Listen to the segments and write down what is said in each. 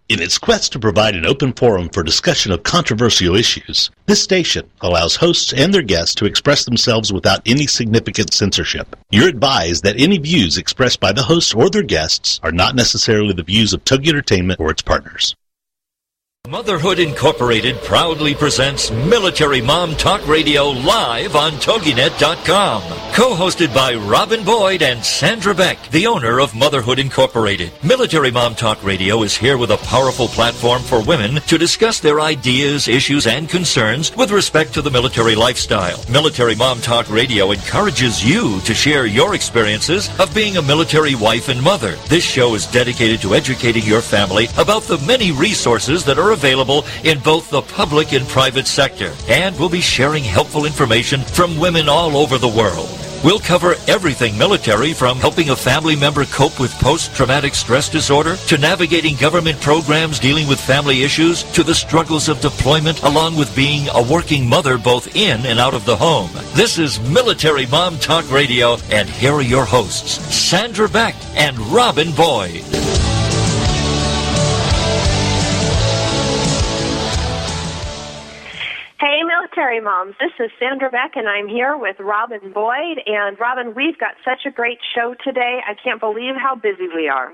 In its quest to provide an open forum for discussion of controversial issues, this station allows hosts and their guests to express themselves without any significant censorship. You're advised that any views expressed by the hosts or their guests are not necessarily the views of Togi Entertainment or its partners. Motherhood Incorporated proudly presents Military Mom Talk Radio live on TogiNet.com. Co-hosted by Robin Boyd and Sandra Beck, the owner of Motherhood Incorporated. Military Mom Talk Radio is here with a powerful platform for women to discuss their ideas, issues, and concerns with respect to the military lifestyle. Military Mom Talk Radio encourages you to share your experiences of being a military wife and mother. This show is dedicated to educating your family about the many resources that are available in both the public and private sector, and we'll be sharing helpful information from women all over the world. We'll cover everything military, from helping a family member cope with post-traumatic stress disorder, to navigating government programs dealing with family issues, to the struggles of deployment, along with being a working mother both in and out of the home. This is Military Mom Talk Radio, and here are your hosts, Sandra Beck and Robin Boyd. Hey, Military Moms, this is Sandra Beck, and I'm here with Robin Boyd. And Robin, we've got such a great show today. I can't believe how busy we are.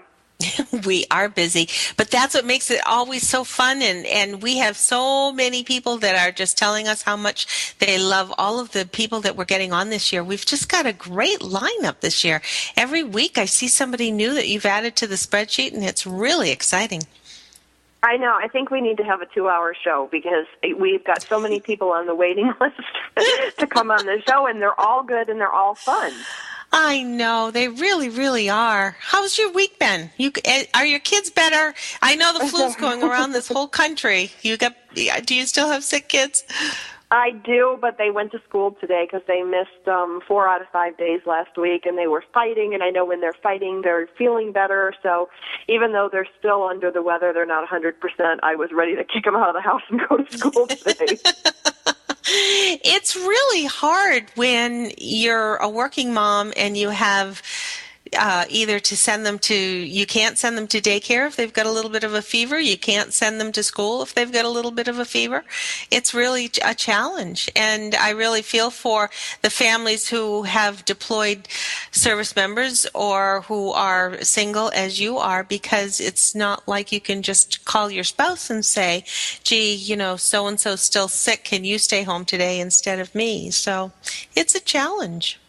We are busy, but that's what makes it always so fun, and we have so many people that are just telling us how much they love all of the people that we're getting on this year. We've just got a great lineup this year. Every week I see somebody new that you've added to the spreadsheet, and it's really exciting. I know. I think we need to have a 2-hour show because we've got so many people on the waiting list to come on the show, and they're all good and they're all fun. I know. They really, really are. How's your week been? Are your kids better? I know the flu's going around this whole country. Do you still have sick kids? I do, but they went to school today because they missed 4 out of 5 days last week, and they were fighting, and I know when they're fighting, they're feeling better. So even though they're still under the weather, they're not 100%, I was ready to kick them out of the house and go to school today. It's really hard when you're a working mom and you have either to send them to, you can't send them to daycare if they've got a little bit of a fever. You can't send them to school if they've got a little bit of a fever. It's really a challenge. And I really feel for the families who have deployed service members or who are single as you are, because it's not like you can just call your spouse and say, gee, so-and-so's still sick. Can you stay home today instead of me? So it's a challenge.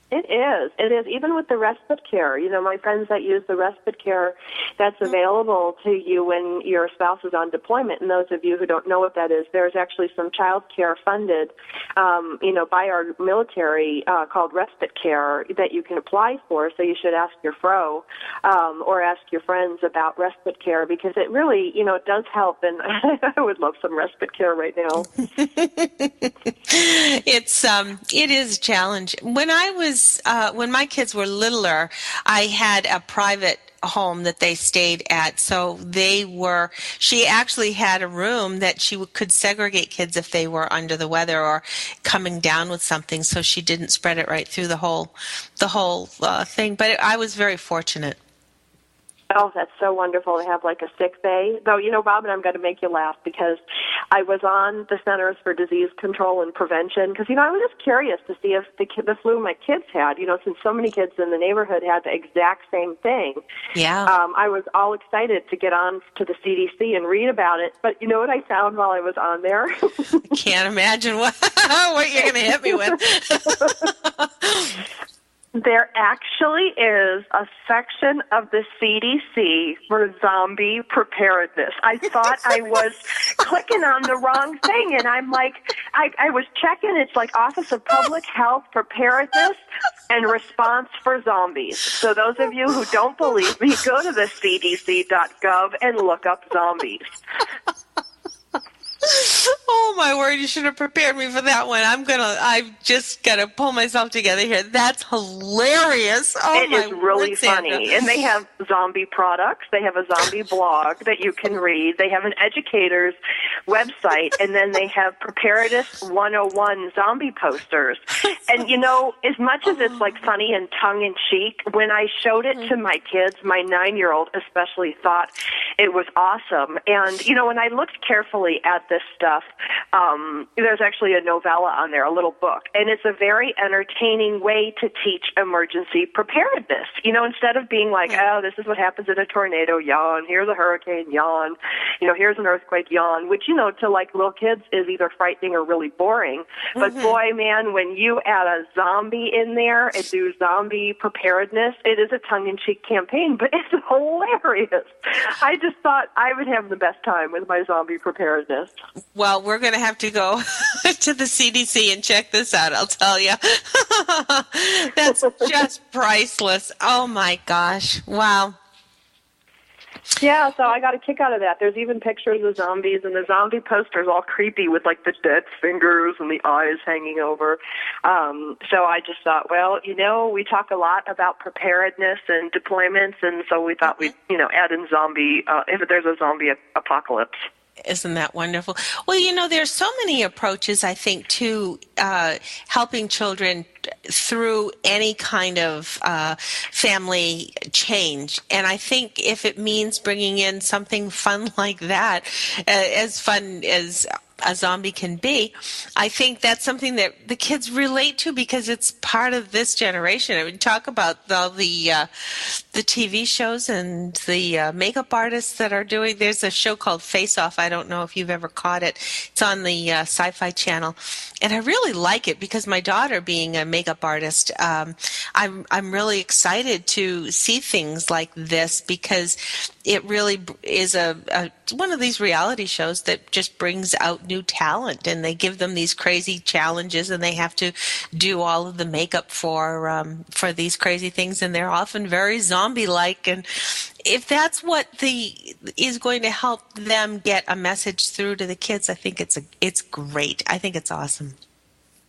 It is. It is. Even with the respite care, my friends that use the respite care that's available to you when your spouse is on deployment, and those of you who don't know what that is, there's actually some child care funded, by our military called respite care that you can apply for. So you should ask your FRO or ask your friends about respite care, because it really, it does help, and I would love some respite care right now. It is a challenge. When my kids were littler, I had a private home that they stayed at. So she actually had a room that she could segregate kids if they were under the weather or coming down with something, so she didn't spread it right through the whole thing. But I was very fortunate. Oh, that's so wonderful to have like a sick bay. Though, Robin, I'm going to make you laugh because I was on the Centers for Disease Control and Prevention because, I was just curious to see if the flu my kids had, since so many kids in the neighborhood had the exact same thing. Yeah. I was all excited to get on to the CDC and read about it. But you know what I found while I was on there? Can't imagine what you're going to hit me with. There actually is a section of the CDC for zombie preparedness. I thought I was clicking on the wrong thing, and I'm like, I was checking. It's like Office of Public Health Preparedness and Response for Zombies. So those of you who don't believe me, go to the cdc.gov and look up zombies. Oh my word, you should have prepared me for that one. I've just got to pull myself together here. That's hilarious. Oh It my is really word, Sandra. funny. And they have zombie products. They have a zombie blog that you can read. They have an educator's website, and then they have Preparedness 101 zombie posters. And, you know, as much as it's like funny and tongue-in-cheek, when I showed it to my kids, my 9-year-old especially thought it was awesome. And, you know, when I looked carefully at this stuff, there's actually a novella on there, a little book, and it's a very entertaining way to teach emergency preparedness. You know, instead of being like, oh, this is what happens in a tornado, yawn, here's a hurricane, yawn, you know, here's an earthquake, yawn, which, you know, to like little kids is either frightening or really boring. But boy, man, when you add a zombie in there and do zombie preparedness, it is a tongue-in-cheek campaign, but it's hilarious. I just thought I would have the best time with my zombie preparedness. Well, we're going to have to go to the CDC and check this out, I'll tell you. That's just priceless. Oh, my gosh. Wow. Yeah, so I got a kick out of that. There's even pictures of zombies, and the zombie poster's all creepy with, like, the dead fingers and the eyes hanging over. So I just thought, well, you know, we talk a lot about preparedness and deployments, and so we thought we'd, you know, add in zombie, if there's a zombie apocalypse. Isn't that wonderful? Well, you know, there's so many approaches, I think, to helping children through any kind of family change. And I think if it means bringing in something fun like that, as fun as a zombie can be, I think that's something that the kids relate to because it's part of this generation. I mean, talk about all the TV shows and the makeup artists that are doing. There's a show called Face Off. I don't know if you've ever caught it. It's on the Sci-Fi Channel, and I really like it because my daughter, being a makeup artist, I'm really excited to see things like this because it really is one of these reality shows that just brings out new talent, and they give them these crazy challenges, and they have to do all of the makeup for these crazy things, and they're often very zombie-like. And if that's what is going to help them get a message through to the kids, I think it's great. I think it's awesome.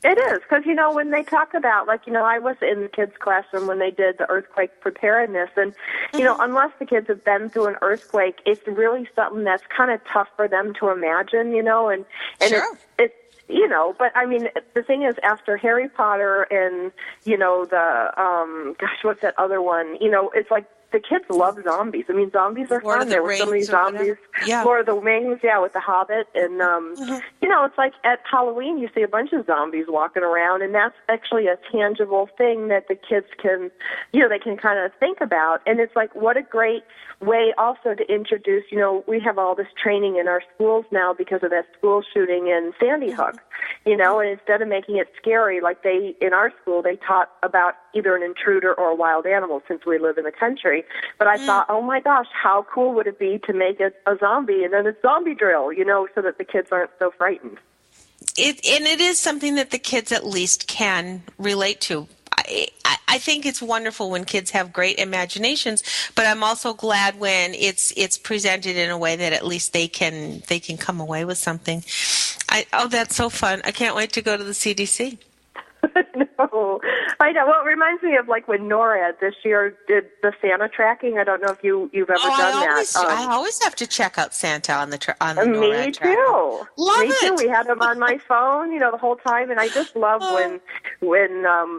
It is, because, you know, when they talk about, like, you know, I was in the kids' classroom when they did the earthquake preparedness, and, you know, unless the kids have been through an earthquake, it's really something that's kind of tough for them to imagine, you know, and sure. it's you know, but I mean, the thing is, after Harry Potter and, you know, the, what's that other one? You know, it's like, the kids love zombies. I mean, zombies are fun. There were so many zombies. Yeah. Lord of the Rings, yeah, with the Hobbit. And, you know, it's like at Halloween you see a bunch of zombies walking around, and that's actually a tangible thing that the kids can, you know, they can kind of think about. And it's like, what a great way also to introduce, you know, we have all this training in our schools now because of that school shooting in Sandy Hook, you know, and instead of making it scary, like in our school, they taught about either an intruder or a wild animal since we live in the country. But I thought, oh my gosh, how cool would it be to make it a zombie and then a zombie drill, you know, so that the kids aren't so frightened. It is something that the kids at least can relate to. I think it's wonderful when kids have great imaginations, but I'm also glad when it's presented in a way that at least they can come away with something. That's so fun. I can't wait to go to the CDC. No, I know. Well, it reminds me of like when NORAD this year did the Santa tracking. I don't know if you've ever done that. I always have to check out Santa on the NORAD Me tracker. too. Love me it. too. We had him on my phone, you know, the whole time, and I just love when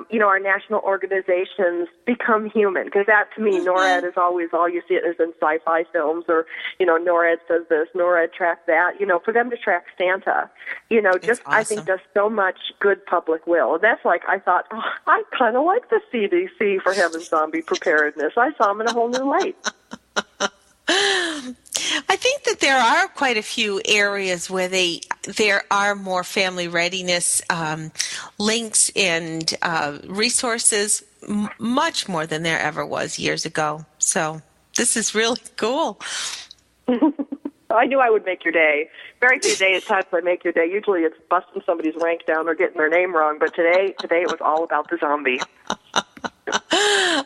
you know, our national organizations become human, because that to me, NORAD is always all you see it is in sci-fi films, or you know, NORAD says this, NORAD tracks that. You know, for them to track Santa, you know, just awesome. I think does so much good public will. And that's like, I thought, oh, I kind of like the CDC for having zombie preparedness. I saw them in a whole new light. I think that there are quite a few areas where there are more family readiness links and resources, much more than there ever was years ago. So this is really cool. I knew I would make your day. Very few times I make your day. Usually it's busting somebody's rank down or getting their name wrong, but today it was all about the zombie.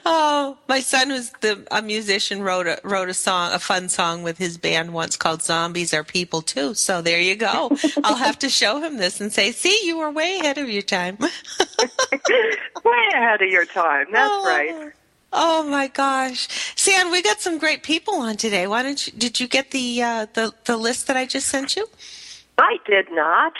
Oh, my son, who's a musician, wrote a fun song with his band once called "Zombies Are People Too." So there you go. I'll have to show him this and say, "See, you were way ahead of your time." Way ahead of your time. That's right. Oh my gosh, San, we got some great people on today. Did you get the list that I just sent you? I did not,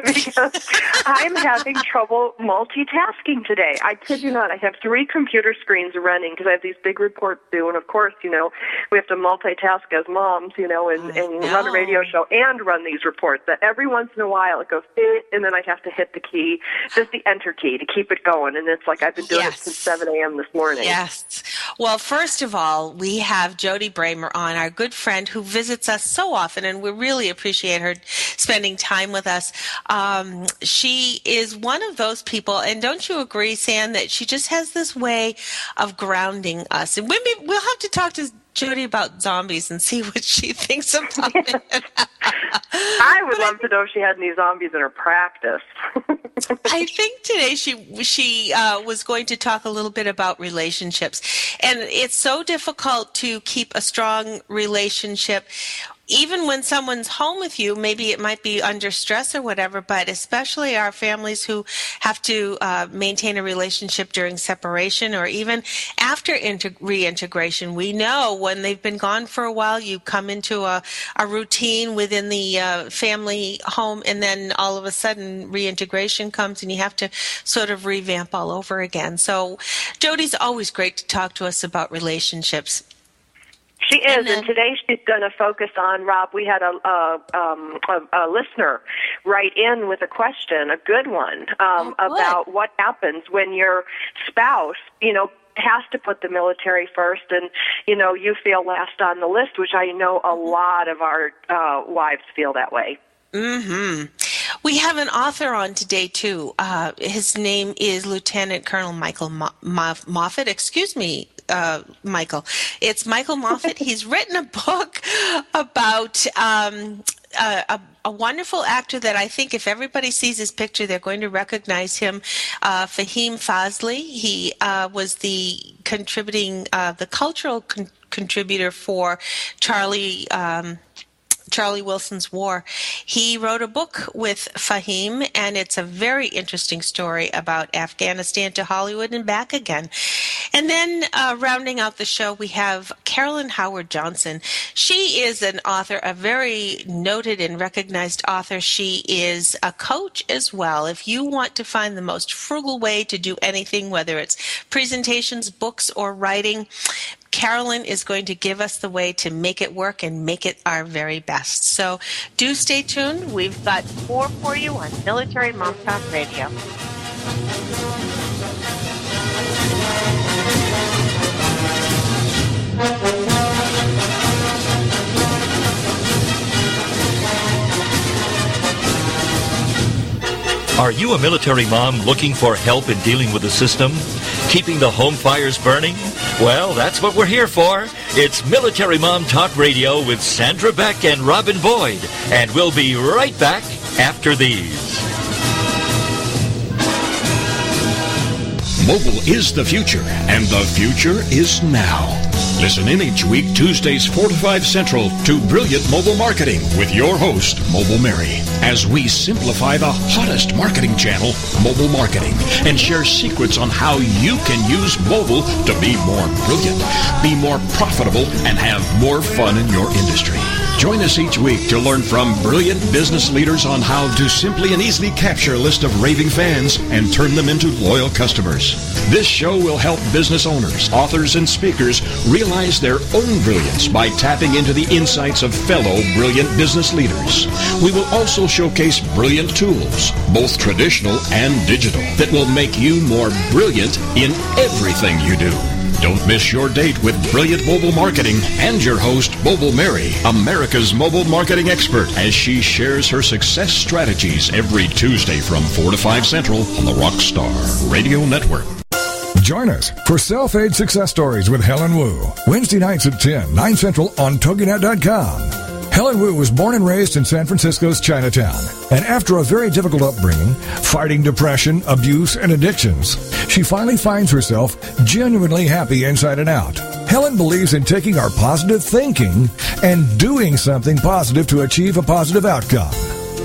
because I'm having trouble multitasking today. I kid you not. I have 3 computer screens running because I have these big reports due. And, of course, we have to multitask as moms, and run a radio show and run these reports. That every once in a while it goes, and then I have to hit the key, just the enter key to keep it going. And it's like I've been doing it since 7 a.m. this morning. Yes. Well, first of all, we have Jody Bremer on, our good friend who visits us so often, and we really appreciate her spending time with us. She is one of those people, and don't you agree, Sam, that she just has this way of grounding us? And we'll have to talk to Jody about zombies and see what she thinks about it. I would love to know if she had any zombies in her practice. I think today she was going to talk a little bit about relationships. And it's so difficult to keep a strong relationship even when someone's home with you. Maybe it might be under stress or whatever, but especially our families who have to maintain a relationship during separation or even after reintegration. We know when they've been gone for a while, you come into a routine within the family home, and then all of a sudden reintegration comes and you have to sort of revamp all over again. So Jody's always great to talk to us about relationships. She is, and today she's going to focus on, Rob, we had a listener write in with a question, a good one, about what happens when your spouse, has to put the military first and, you feel last on the list, which I know a lot of our wives feel that way. Mm-hmm. We have an author on today, too. His name is Lieutenant Colonel Michael Moffett. Excuse me, Michael. It's Michael Moffett. He's written a book about a wonderful actor that I think if everybody sees his picture, they're going to recognize him, FAHIM Fazli. He was the cultural contributor for Charlie Wilson's War. He wrote a book with FAHIM, and it's a very interesting story about Afghanistan to Hollywood and back again. And then rounding out the show, we have Carolyn Howard Johnson. She is an author, a very noted and recognized author. She is a coach as well. If you want to find the most frugal way to do anything, whether it's presentations, books, or writing, Carolyn is going to give us the way to make it work and make it our very best. So do stay tuned. We've got more for you on Military Mom Talk Radio. Are you a military mom looking for help in dealing with the system? Keeping the home fires burning? Well, that's what we're here for. It's Military Mom Talk Radio with Sandra Beck and Robin Boyd. And we'll be right back after these. Mobile is the future, and the future is now. Listen in each week, Tuesdays 4 to 5 Central, to Brilliant Mobile Marketing with your host, Mobile Mary, as we simplify the hottest marketing channel, mobile marketing, and share secrets on how you can use mobile to be more brilliant, be more profitable, and have more fun in your industry. Join us each week to learn from brilliant business leaders on how to simply and easily capture a list of raving fans and turn them into loyal customers. This show will help business owners, authors, and speakers realize their own brilliance by tapping into the insights of fellow brilliant business leaders. We will also showcase brilliant tools, both traditional and digital, that will make you more brilliant in everything you do. Don't miss your date with Brilliant Mobile Marketing and your host, Mobile Mary, America's mobile marketing expert, as she shares her success strategies every Tuesday from 4 to 5 Central on the Rockstar Radio Network. Join us for Self-Aid Success Stories with Helen Wu. Wednesday nights at 10, 9 Central on TogiNet.com. Helen Wu was born and raised in San Francisco's Chinatown, and after a very difficult upbringing, fighting depression, abuse, and addictions, she finally finds herself genuinely happy inside and out. Helen believes in taking our positive thinking and doing something positive to achieve a positive outcome.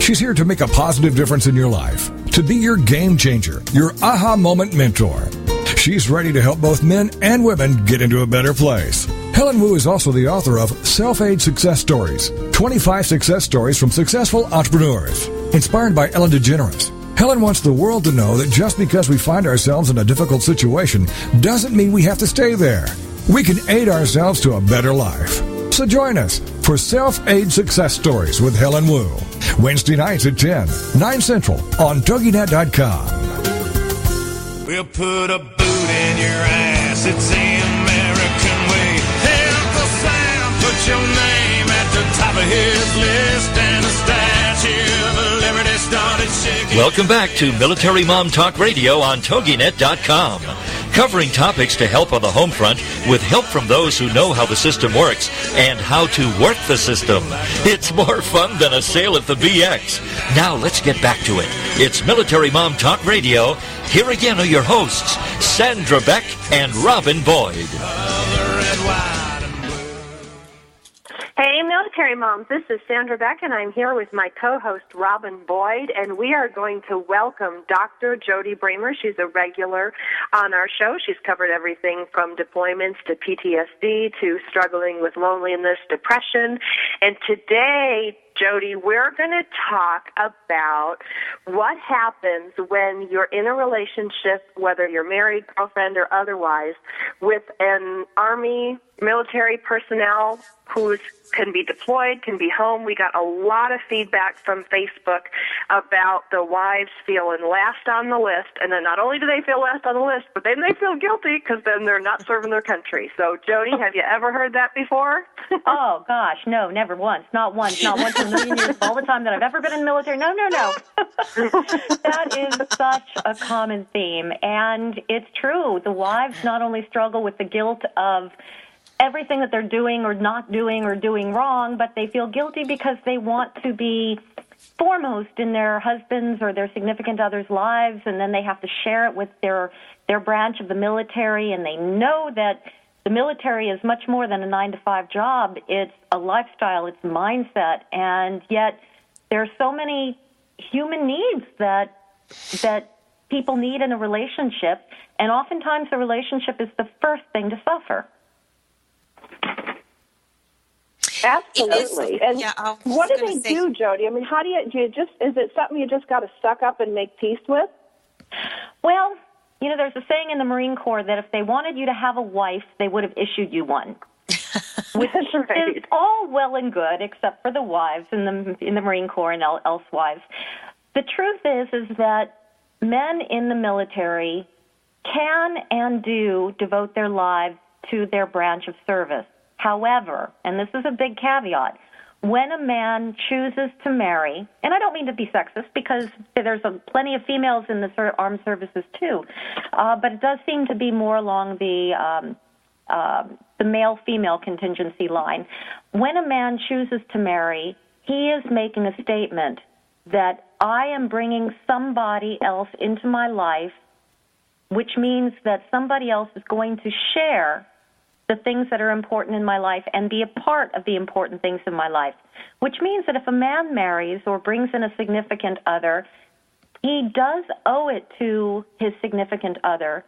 She's here to make a positive difference in your life, to be your game changer, your aha moment mentor. She's ready to help both men and women get into a better place. Helen Wu is also the author of Self-Aid Success Stories, 25 success stories from successful entrepreneurs. Inspired by Ellen DeGeneres, Helen wants the world to know that just because we find ourselves in a difficult situation doesn't mean we have to stay there. We can aid ourselves to a better life. So join us for Self-Aid Success Stories with Helen Wu, Wednesday nights at 10, 9 Central on TogiNet.com. We'll put a boot in your ass, it's the American way. Hey, Uncle Sam, put your name at the top of his list, and the Statue of Liberty started shaking. Welcome back to Military Mom Talk Radio on TogiNet.com. Covering topics to help on the home front with help from those who know how the system works and how to work the system. It's more fun than a sale at the BX. Now let's get back to it. It's Military Mom Talk Radio. Here again are your hosts, Sandra Beck and Robin Boyd. Hey, Military Moms, this is Sandra Beck, and I'm here with my co-host, Robin Boyd, and we are going to welcome Dr. Jody Bremer. She's a regular on our show. She's covered everything from deployments to PTSD to struggling with loneliness, depression, and today, Jody, we're going to talk about what happens when you're in a relationship, whether you're married, girlfriend, or otherwise, with an Army military personnel who can be deployed, can be home. We got a lot of feedback from Facebook about the wives feeling last on the list, and then not only do they feel last on the list, but then they feel guilty because then they're not serving their country. So, Jody, have you ever heard that before? Oh, gosh, no, never once. Not once in a million years, all the time that I've ever been in the military. No. That is such a common theme, and it's true. The wives not only struggle with the guilt of everything that they're doing or not doing or doing wrong, but they feel guilty because they want to be foremost in their husbands' or their significant others' lives, and then they have to share it with their branch of the military, and they know that the military is much more than a 9-to-5 job. It's a lifestyle, it's a mindset, and yet there are so many human needs that people need in a relationship, and oftentimes the relationship is the first thing to suffer. Absolutely. And what do they do, Jody? I mean, how do you just, is it something you just got to suck up and make peace with? Well, you know, there's a saying in the Marine Corps that if they wanted you to have a wife, they would have issued you one. Which right. is all well and good, except for the wives in the Marine Corps and elsewise. The truth is that men in the military can and do devote their lives to their branch of service. However, and this is a big caveat, when a man chooses to marry, and I don't mean to be sexist because there's plenty of females in the armed services too, but it does seem to be more along the male-female contingency line. When a man chooses to marry, he is making a statement that I am bringing somebody else into my life, which means that somebody else is going to share the things that are important in my life and be a part of the important things in my life, which means that if a man marries or brings in a significant other, he does owe it to his significant other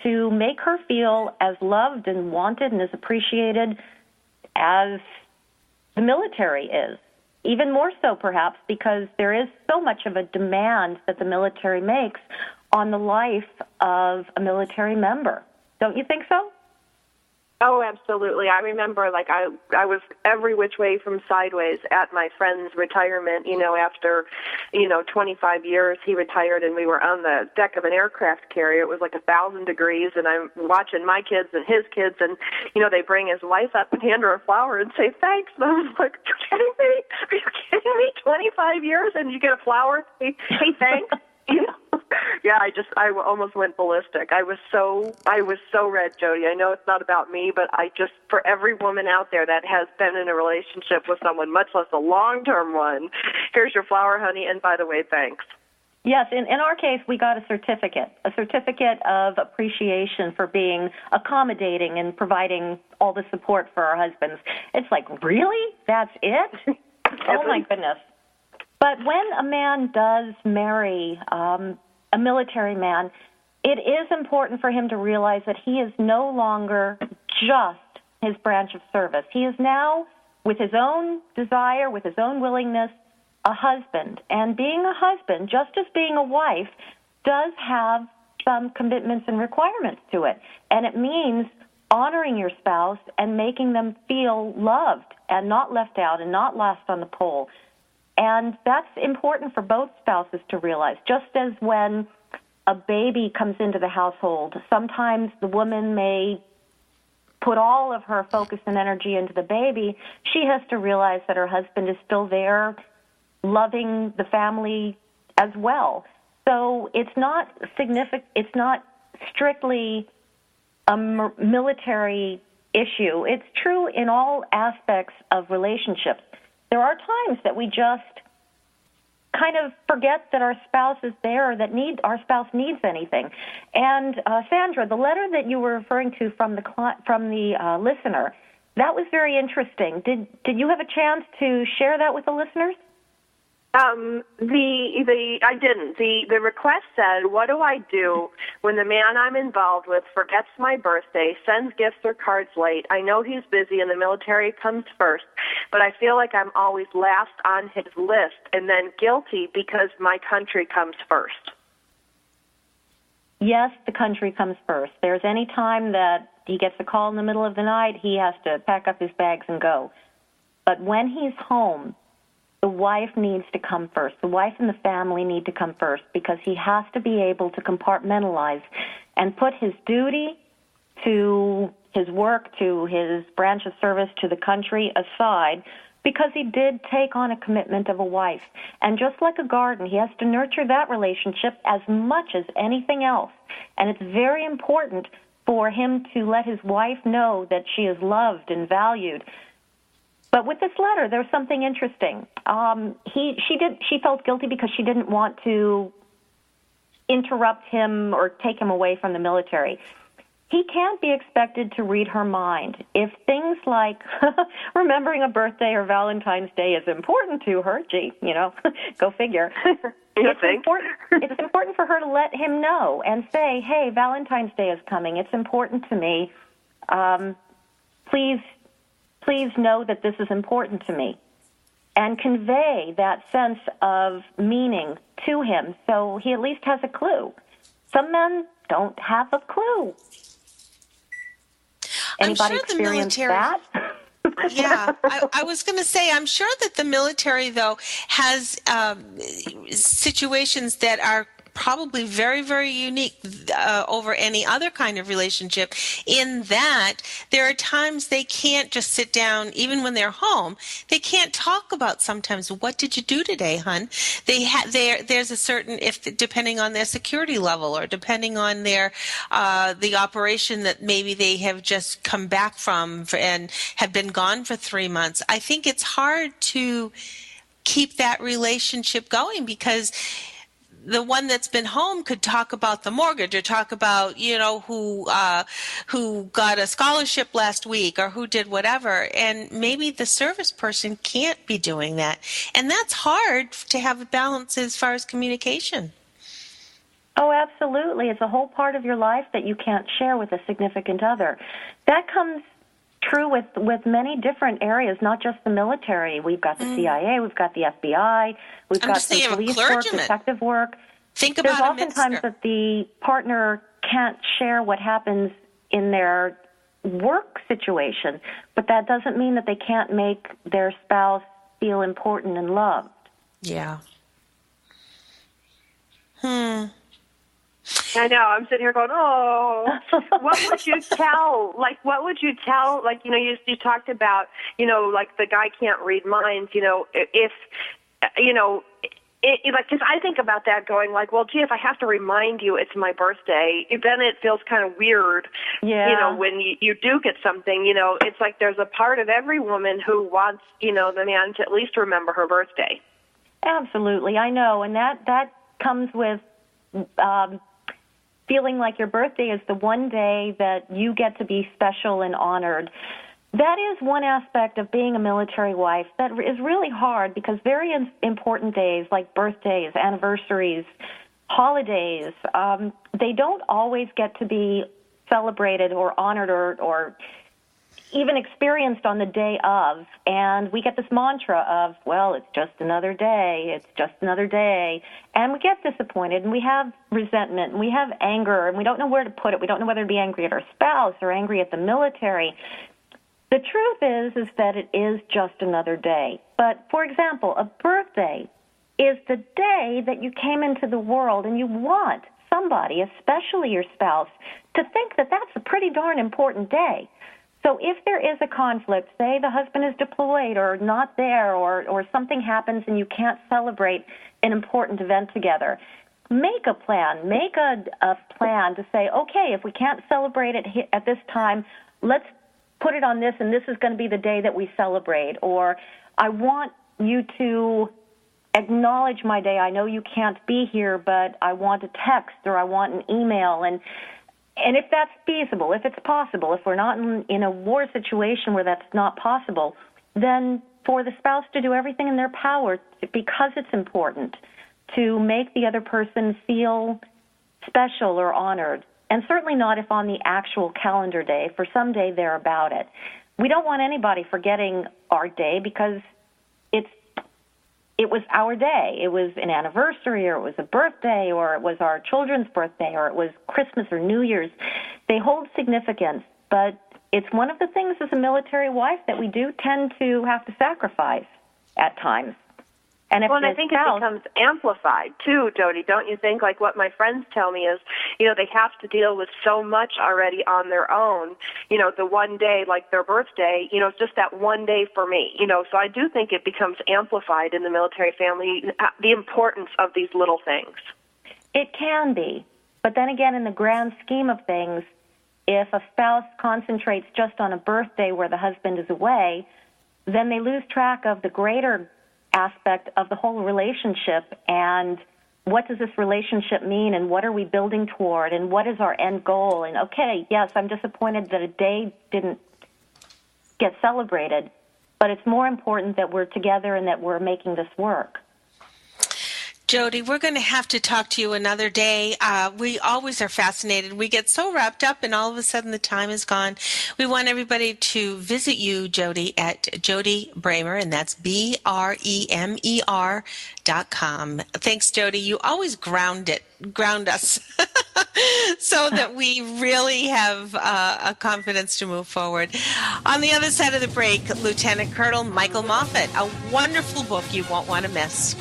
to make her feel as loved and wanted and as appreciated as the military is. Even more so, perhaps, because there is so much of a demand that the military makes on the life of a military member. Don't you think so? Oh, absolutely. I remember, like, I was every which way from sideways at my friend's retirement, after, 25 years he retired and we were on the deck of an aircraft carrier. It was like 1,000 degrees and I'm watching my kids and his kids and, they bring his wife up and hand her a flower and say, thanks. And I was like, are you kidding me? Are you kidding me? 25 years and you get a flower? Hey, thanks. Yeah, I almost went ballistic. I was so red, Jody. I know it's not about me, but for every woman out there that has been in a relationship with someone, much less a long-term one, here's your flower, honey, and by the way, thanks. Yes, in our case, we got a certificate of appreciation for being accommodating and providing all the support for our husbands. It's like, really? That's it? Oh, my goodness. But when a man does marry a military man, it is important for him to realize that he is no longer just his branch of service. He is now, with his own desire, with his own willingness, a husband. And being a husband, just as being a wife, does have some commitments and requirements to it. And it means honoring your spouse and making them feel loved and not left out and not last on the pole. And that's important for both spouses to realize. Just as when a baby comes into the household, sometimes the woman may put all of her focus and energy into the baby. She has to realize that her husband is still there, loving the family as well. So it's not significant. It's not strictly a military issue. It's true in all aspects of relationships. There are times that we just kind of forget that our spouse is there or that our spouse needs anything. And Sandra, the letter that you were referring to from the listener, that was very interesting. Did you have a chance to share that with the listeners? I didn't. The request said, what do I do when the man I'm involved with forgets my birthday, sends gifts or cards late? I know he's busy and the military comes first, but I feel like I'm always last on his list and then guilty because my country comes first. Yes, the country comes first. There's any time that he gets a call in the middle of the night, he has to pack up his bags and go. But when he's home, the wife needs to come first. The wife and the family need to come first because he has to be able to compartmentalize and put his duty to his work, to his branch of service, to the country aside because he did take on a commitment of a wife. And just like a garden, he has to nurture that relationship as much as anything else. And it's very important for him to let his wife know that she is loved and valued. But with this letter, there's something interesting. She felt guilty because she didn't want to interrupt him or take him away from the military. He can't be expected to read her mind. If things like remembering a birthday or Valentine's Day is important to her, go figure. It's important for her to let him know and say, hey, Valentine's Day is coming. It's important to me. Please know that this is important to me, and convey that sense of meaning to him so he at least has a clue. Some men don't have a clue. Anybody experience that? Yeah, I was going to say, I'm sure that the military, though, has situations that are probably very, very unique over any other kind of relationship, in that there are times they can't just sit down, even when they're home. They can't talk about sometimes, what did you do today, hon? There's a certain, depending on their security level or depending on their the operation that maybe they have just come back from and have been gone for 3 months. I think it's hard to keep that relationship going because the one that's been home could talk about the mortgage or talk about, who got a scholarship last week or who did whatever. And maybe the service person can't be doing that. And that's hard to have a balance as far as communication. Oh, absolutely. It's a whole part of your life that you can't share with a significant other. That comes true with many different areas, not just the military. We've got the CIA, we've got the FBI, we've got some police work, detective work. Think about There's oftentimes that the partner can't share what happens in their work situation, but that doesn't mean that they can't make their spouse feel important and loved. Yeah. I know. I'm sitting here going, oh, what would you tell? You talked about, like the guy can't read minds. If, because I think about that going like, well, gee, if I have to remind you it's my birthday, then it feels kind of weird, when you do get something, it's like there's a part of every woman who wants, the man to at least remember her birthday. Absolutely, I know, and that comes with feeling like your birthday is the one day that you get to be special and honored. That is one aspect of being a military wife that is really hard, because very important days like birthdays, anniversaries, holidays, they don't always get to be celebrated or honored or even experienced on the day of. And we get this mantra of, well, it's just another day, it's just another day. And we get disappointed, and we have resentment, and we have anger, and we don't know where to put it. We don't know whether to be angry at our spouse or angry at the military. The truth is that it is just another day. But, for example, a birthday is the day that you came into the world, and you want somebody, especially your spouse, to think that that's a pretty darn important day. So if there is a conflict, say the husband is deployed or not there, or something happens and you can't celebrate an important event together, make a plan. Make a plan to say, okay, if we can't celebrate it at this time, let's put it on this, and this is going to be the day that we celebrate. Or I want you to acknowledge my day. I know you can't be here, but I want a text or I want an email. And if that's feasible, if it's possible, if we're not in a war situation where that's not possible, then for the spouse to do everything in their power, because it's important, to make the other person feel special or honored. And certainly not if on the actual calendar day. For some day, they're about it. We don't want anybody forgetting our day, because it was our day. It was an anniversary, or it was a birthday, or it was our children's birthday, or it was Christmas or New Year's. They hold significance, but it's one of the things as a military wife that we do tend to have to sacrifice at times. And if I think it becomes amplified, too, Jody, don't you think? Like what my friends tell me is, they have to deal with so much already on their own. The one day, like their birthday, it's just that one day for me. So I do think it becomes amplified in the military family, the importance of these little things. It can be. But then again, in the grand scheme of things, if a spouse concentrates just on a birthday where the husband is away, then they lose track of the greater aspect of the whole relationship, and what does this relationship mean, and what are we building toward, and what is our end goal. And okay, yes, I'm disappointed that a day didn't get celebrated, but it's more important that we're together and that we're making this work. Jody, we're going to have to talk to you another day. We always are fascinated. We get so wrapped up, and all of a sudden the time is gone. We want everybody to visit you, Jody, at Jody Bremer, and that's BREMER.com. Thanks, Jody. You always ground us so that we really have a confidence to move forward. On the other side of the break, Lieutenant Colonel Michael Moffett, a wonderful book you won't want to miss.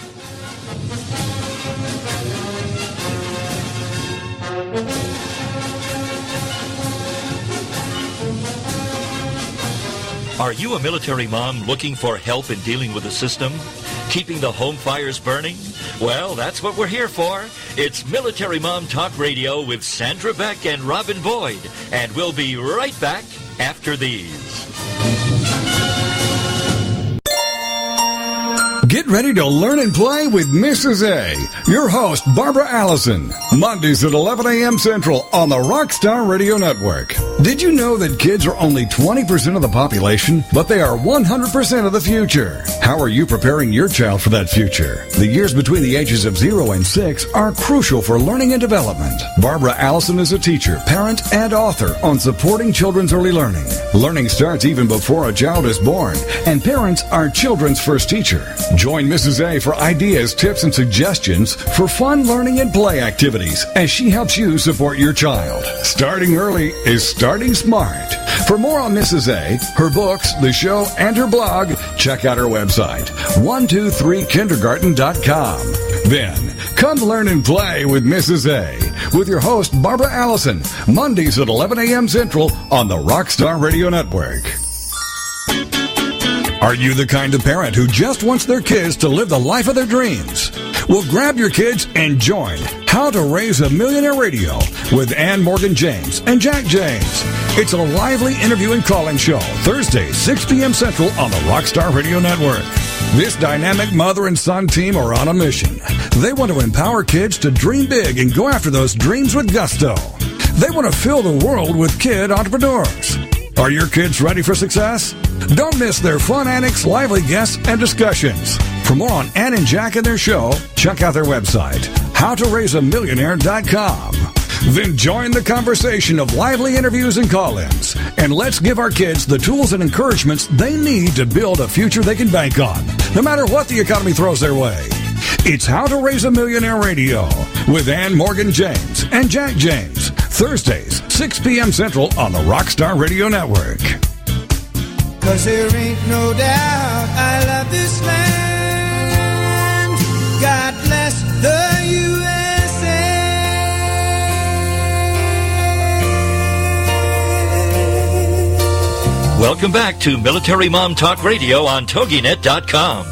Are you a military mom looking for help in dealing with the system? Keeping the home fires burning? Well, that's what we're here for. It's Military Mom Talk Radio with Sandra Beck and Robin Boyd. And we'll be right back after these. Get ready to learn and play with Mrs. A, your host, Barbara Allison, Mondays at 11 a.m. Central on the Rockstar Radio Network. Did you know that kids are only 20% of the population, but they are 100% of the future? How are you preparing your child for that future? The years between the ages of 0 and 6 are crucial for learning and development. Barbara Allison is a teacher, parent, and author on supporting children's early learning. Learning starts even before a child is born, and parents are children's first teacher. Join Mrs. A for ideas, tips, and suggestions for fun learning and play activities as she helps you support your child. Starting early is starting smart. For more on Mrs. A, her books, the show, and her blog, check out her website, 123kindergarten.com. Then, come learn and play with Mrs. A with your host, Barbara Allison, Mondays at 11 a.m. Central on the Rockstar Radio Network. Are you the kind of parent who just wants their kids to live the life of their dreams? Well, grab your kids and join How to Raise a Millionaire Radio with Ann Morgan James and Jack James. It's a lively interview and call-in show, Thursdays, 6 p.m. Central on the Rockstar Radio Network. This dynamic mother and son team are on a mission. They want to empower kids to dream big and go after those dreams with gusto. They want to fill the world with kid entrepreneurs. Are your kids ready for success? Don't miss their fun antics, lively guests, and discussions. For more on Ann and Jack and their show, check out their website, howtoraiseamillionaire.com. Then join the conversation of lively interviews and call-ins. And let's give our kids the tools and encouragements they need to build a future they can bank on, no matter what the economy throws their way. It's How to Raise a Millionaire Radio with Ann Morgan James and Jack James. Thursdays, 6 p.m. Central on the Rockstar Radio Network. 'Cause there ain't no doubt I love this land. God bless the USA. Welcome back to Military Mom Talk Radio on TogiNet.com.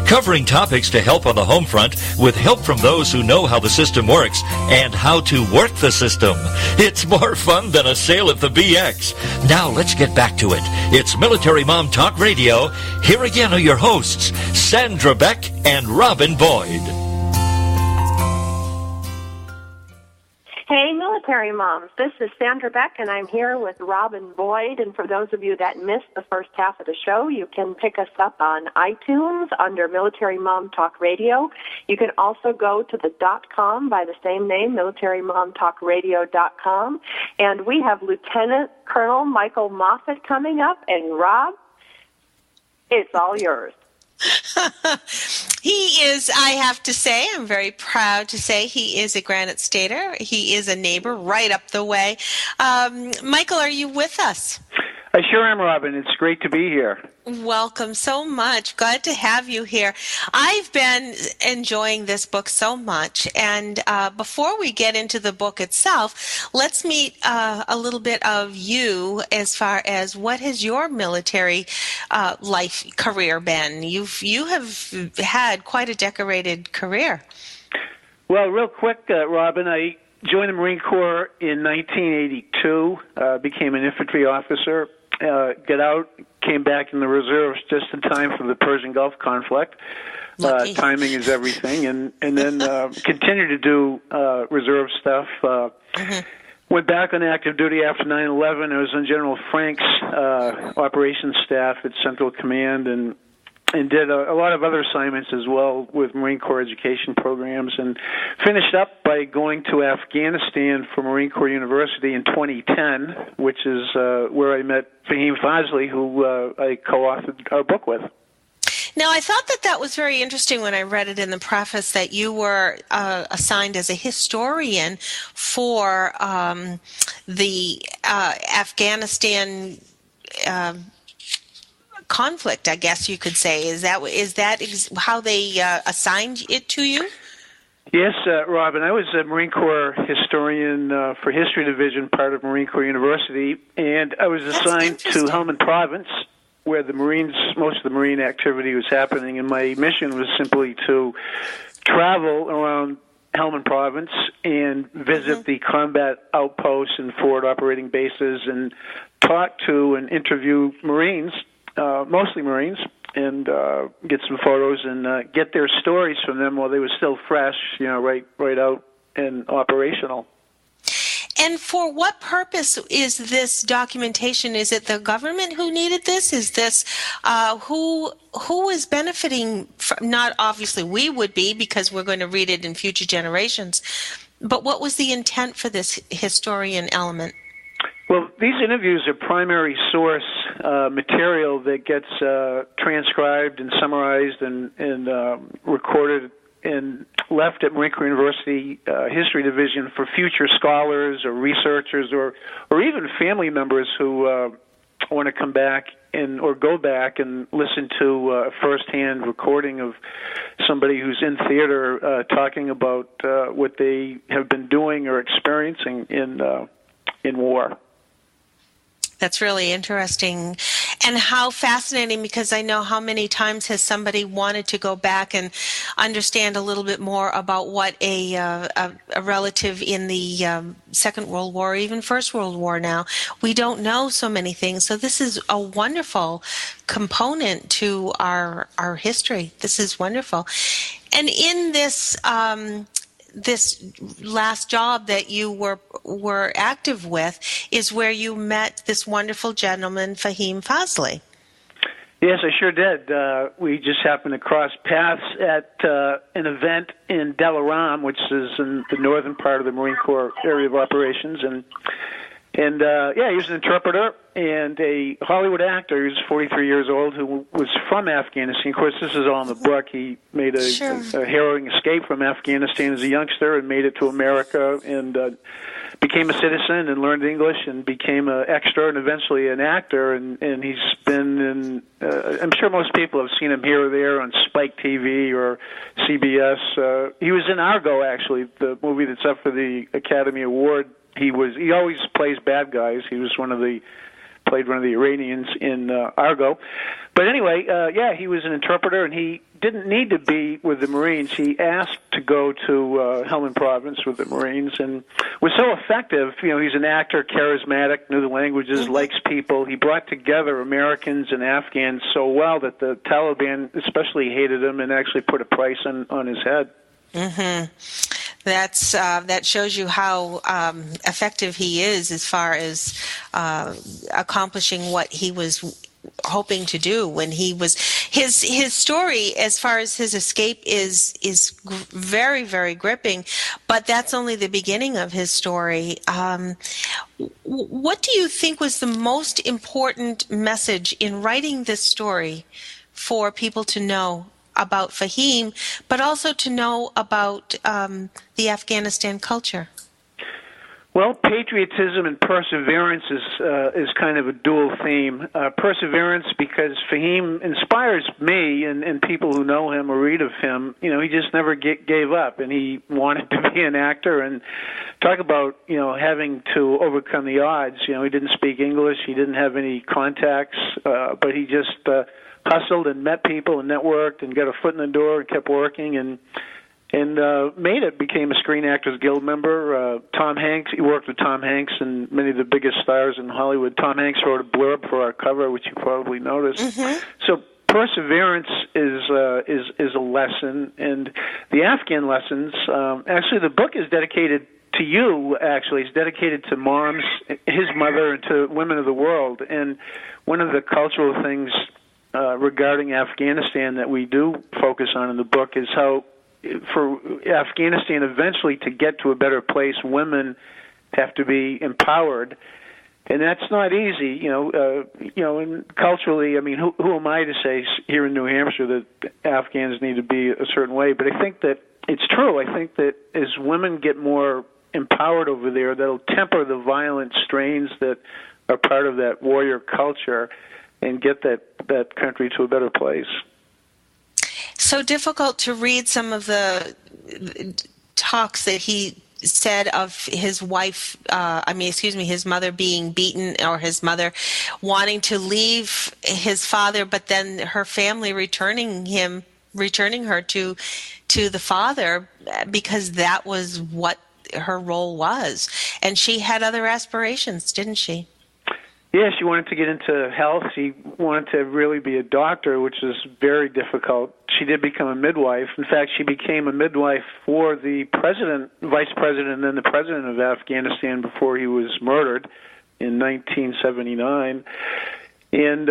Covering topics to help on the home front with help from those who know how the system works and how to work the system. It's more fun than a sale at the BX. Now let's get back to it. It's Military Mom Talk Radio. Here again are your hosts, Sandra Beck and Robin Boyd. Hey, military moms. This is Sandra Beck, and I'm here with Robin Boyd. And for those of you that missed the first half of the show, you can pick us up on iTunes under Military Mom Talk Radio. You can also go to the .com by the same name, MilitaryMomTalkRadio.com. And we have Lieutenant Colonel Michael Moffett coming up. And Rob, it's all yours. He is, I have to say, I'm very proud to say he is a Granite Stater. He is a neighbor right up the way. Michael, are you with us? I sure am, Robin. It's great to be here. Welcome so much. Glad to have you here. I've been enjoying this book so much. And before we get into the book itself, let's meet a little bit of you as far as what has your military life career been? You have had quite a decorated career. Well, real quick, Robin, I joined the Marine Corps in 1982, became an infantry officer. Got out, came back in the reserves just in time for the Persian Gulf conflict. Timing is everything, and then continued to do reserve stuff. Went back on active duty after 9/11. I was on General Frank's operations staff at Central Command, and did a lot of other assignments as well with Marine Corps education programs, and finished up by going to Afghanistan for Marine Corps University in 2010, which is where I met FAHIM Fazli, who I co-authored our book with. Now, I thought that was very interesting when I read it in the preface that you were assigned as a historian for the Afghanistan conflict, I guess you could say. Is that how they assigned it to you? Yes, Robin. I was a Marine Corps historian for History Division, part of Marine Corps University, and I was assigned to Helmand Province, where most of the Marine activity was happening, and my mission was simply to travel around Helmand Province and visit the combat outposts and forward operating bases and talk to and interview Marines, mostly Marines, and get some photos and get their stories from them while they were still fresh, right out and operational. And for what purpose is this documentation? Is it the government who needed this? Is this who is benefiting from? Not obviously we would be, because we're going to read it in future generations. But what was the intent for this historian element? Well, these interviews are primary source material that gets transcribed and summarized and recorded and left at Marine Corps University History Division for future scholars or researchers or even family members who want to come back or go back and listen to a first-hand recording of somebody who's in theater talking about what they have been doing or experiencing in war. That's really interesting. And how fascinating, because I know how many times has somebody wanted to go back and understand a little bit more about what a relative in the Second World War, or even First World War now, we don't know so many things. So this is a wonderful component to our history. This is wonderful. And in this this last job that you were active with is where you met this wonderful gentleman, FAHIM Fazli. Yes, I sure did. We just happened to cross paths at an event in Delaram, which is in the northern part of the Marine Corps area of operations, and he was an interpreter and a Hollywood actor. He was 43 years old, who was from Afghanistan. Of course, this is all in the book. He made a harrowing escape from Afghanistan as a youngster and made it to America and became a citizen and learned English and became an extra and eventually an actor. And he's been in, I'm sure most people have seen him here or there on Spike TV or CBS. He was in Argo, actually, the movie that's up for the Academy Award. He always plays bad guys. He was played one of the Iranians in Argo. But anyway, he was an interpreter, and he didn't need to be with the Marines. He asked to go to Helmand Province with the Marines and was so effective. He's an actor, charismatic, knew the languages, likes people. He brought together Americans and Afghans so well that the Taliban especially hated him and actually put a price on his head. Mm-hmm. That shows you how effective he is as far as accomplishing what he was hoping to do when he was his story as far as his escape is very, very gripping, but that's only the beginning of his story. What do you think was the most important message in writing this story for people to know about FAHIM, but also to know about the Afghanistan culture? Well, patriotism and perseverance is kind of a dual theme. Perseverance because FAHIM inspires me and people who know him or read of him. He just never gave up, and he wanted to be an actor. And talk about having to overcome the odds. He didn't speak English, he didn't have any contacts, but he just hustled and met people and networked and got a foot in the door and kept working and made it, became a Screen Actors Guild member. Tom Hanks, he worked with Tom Hanks and many of the biggest stars in Hollywood. Tom Hanks wrote a blurb for our cover, which you probably noticed. Mm-hmm. So perseverance is a lesson, and the Afghan lessons, actually the book is dedicated to you, actually. It's dedicated to moms, his mother, and to women of the world. And one of the cultural things regarding Afghanistan that we do focus on in the book is how for Afghanistan eventually to get to a better place, women have to be empowered, and that's not easy. And culturally, I mean, who am I to say here in New Hampshire that Afghans need to be a certain way? But I think that it's true. I think that as women get more empowered over there, that'll temper the violent strains that are part of that warrior culture and get that country to a better place. So difficult to read some of the talks that he said of his wife, his mother being beaten, or his mother wanting to leave his father, but then her family returning her to the father because that was what her role was. And she had other aspirations, didn't she? Yeah, she wanted to get into health. She wanted to really be a doctor, which is very difficult. She did become a midwife. In fact, she became a midwife for the president, vice president, and then the president of Afghanistan before he was murdered in 1979. And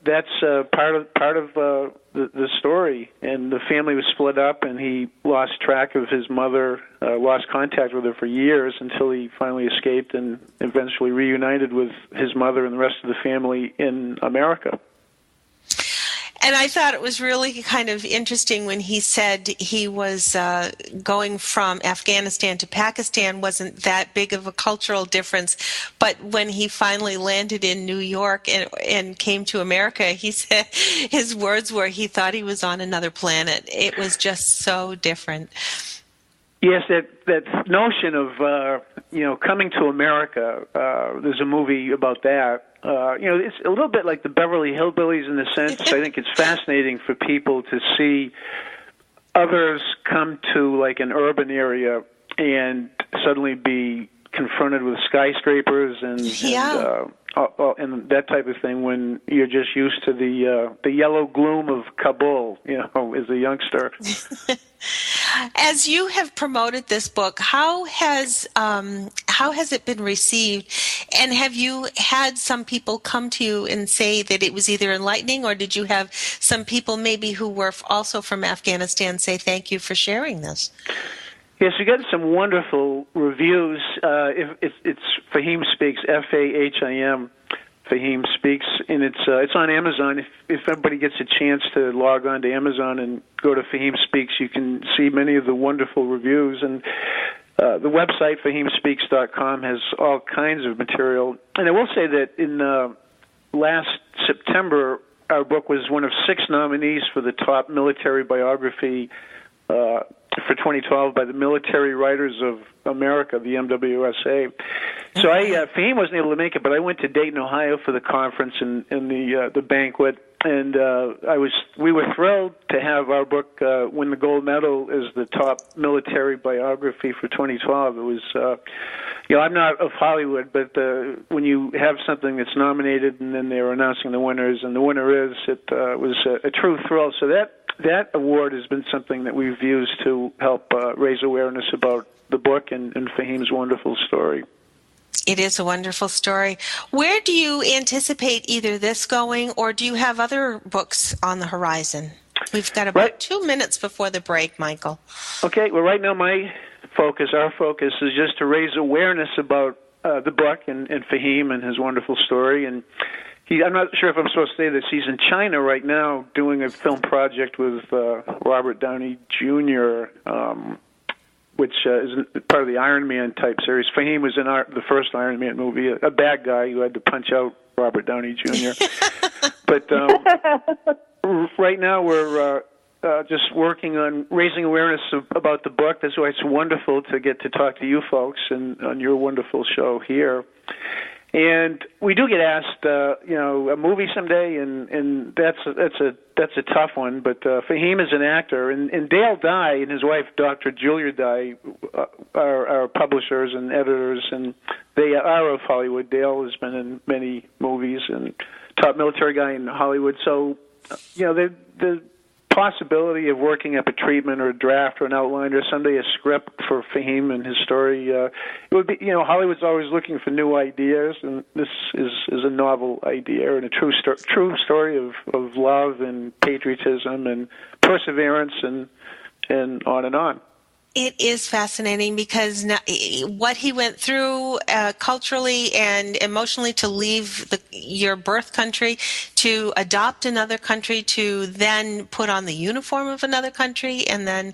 that's part of the story. And the family was split up, and he lost track of his mother, lost contact with her for years until he finally escaped and eventually reunited with his mother and the rest of the family in America. And I thought it was really kind of interesting when he said he was going from Afghanistan to Pakistan wasn't that big of a cultural difference. But when he finally landed in New York and came to America, he said his words were he thought he was on another planet. It was just so different. Yes, that notion of coming to America. There's a movie about that. It's a little bit like the Beverly Hillbillies in the sense. I think it's fascinating for people to see others come to like an urban area and suddenly be confronted with skyscrapers and that type of thing when you're just used to the yellow gloom of Kabul, as a youngster. As you have promoted this book, how has it been received? And have you had some people come to you and say that it was either enlightening, or did you have some people maybe who were also from Afghanistan say thank you for sharing this? Yes, we got some wonderful reviews. It's FAHIM Speaks, FAHIM, FAHIM Speaks, and it's on Amazon. If everybody gets a chance to log on to Amazon and go to FAHIM Speaks, you can see many of the wonderful reviews. And the website, FAHIMSpeaks.com, has all kinds of material. And I will say that in last September, our book was one of 6 nominees for the top military biography for 2012 by the Military Writers of America, the MWSA. So FAHIM wasn't able to make it, but I went to Dayton, Ohio for the conference and the banquet, and we were thrilled to have our book win the gold medal as the top military biography for 2012. It was, I'm not of Hollywood, but when you have something that's nominated and then they're announcing the winners, and the winner is, it was a true thrill. So that award has been something that we've used to help raise awareness about the book and FAHIM's wonderful story. It is a wonderful story. Where do you anticipate either this going, or do you have other books on the horizon? We've got about 2 minutes before the break, Michael. Okay, well, right now our focus is just to raise awareness about the book and FAHIM and his wonderful story. And I'm not sure if I'm supposed to say this. He's in China right now doing a film project with Robert Downey Jr., which is part of the Iron Man type series. FAHIM was in the first Iron Man movie, a bad guy who had to punch out Robert Downey Jr. But right now we're just working on raising awareness about the book. That's why it's wonderful to get to talk to you folks and on your wonderful show here. And we do get asked, a movie someday, and that's a tough one. But FAHIM is an actor, and Dale Dye and his wife, Dr. Julia Dye, are publishers and editors, and they are of Hollywood. Dale has been in many movies and top military guy in Hollywood. So, the possibility of working up a treatment or a draft or an outline or someday a script for FAHIM and his story, it would be, Hollywood's always looking for new ideas, and this is a novel idea and a true story of love and patriotism and perseverance and on and on. It is fascinating because what he went through culturally and emotionally to leave your birth country, to adopt another country, to then put on the uniform of another country, and then